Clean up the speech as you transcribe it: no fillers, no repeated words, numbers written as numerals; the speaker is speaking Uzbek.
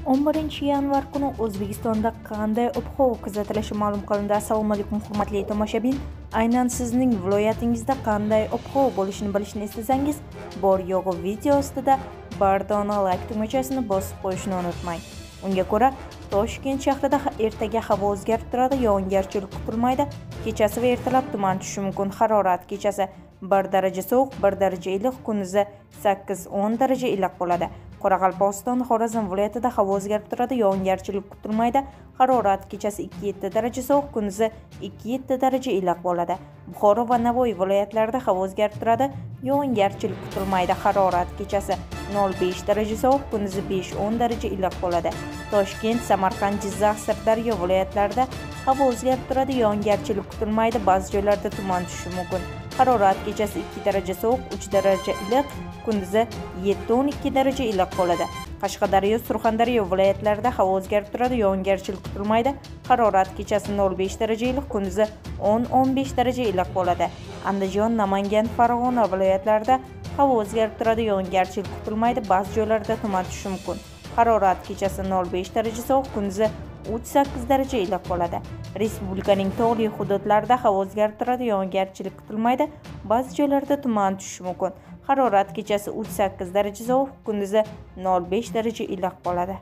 11 yanvar kuni O'zbekistonda qanday ob-havo kuzatilishi ma'lum qilindi. Assalomu alaykum hurmatli tomoshabin. Aynan sizning viloyatingizda qanday ob-havo bo'lishini bilishni istasangiz, bor yo'g'i video ostida bir dona like tugmachasini bosib qo'yishni unutmang. Unga ko'ra, Toshkent shahrida ertaga havo o'zgarib turadi, yog'ingarchilik kutilmaydi. Kechasi va ertalab tuman tushishi mumkin. Harorat kechasi 1 daraja sovuq, 1 daraja iliq, kunduzi 8-10 daraja iliq bo'ladi. Qoraqalpog'iston, Xorazm viloyatida havo o'zgarib turadi, yog'ingarchilik kutilmaydi. Harorat kechasi 2-7 daraja sovuq, kunduzi 2-7 daraja iliq bo'ladi. Buxoro va Navoiy viloyatlarida havo o'zgarib turadi, yog'ingarchilik kutilmaydi. Harorat kechasi 0-5 daraja sovuq, kunduzi 5-10 daraja iliq bo'ladi. Toshkent, Samarqand, Jizzax, Sirdaryo viloyatlarida havo o'zgarib turadi, yog'ingarchilik kutilmaydi. Ba'zi joylarda tuman tushishi mumkin. Harorat kechasi 2 daraja sovuq, 3 daraja iliq, kunduzi 7-12 daraja iliq bo'ladi. Qashqadaryo, Surxondaryo viloyatlarida havo o'zgarib turadi, yog'ingarchilik kutilmaydi. Harorat kechasi 0-5 daraja iliq, kunduzi 10-15 daraja iliq bo'ladi. Andijon, Namangan, Farg'ona viloyatlarida havo o'zgarib turadi, yog'ingarchilik kutilmaydi. Ba'zi joylarda tuman tushishi mumkin. Harorat kechasi 0-5 daraja sovuq, kunduzi 3-8 daraja iliq bo'ladi. Respublikaning tog'li hududlarida havo o'zgarib turadi, yog'ingarchilik kutilmaydi. Ba'zi joylarda tuman tushishi mumkin. Harorat kechasi 3-8 daraja sovuq, kunduzi 0-5 daraja iliq bo'ladi.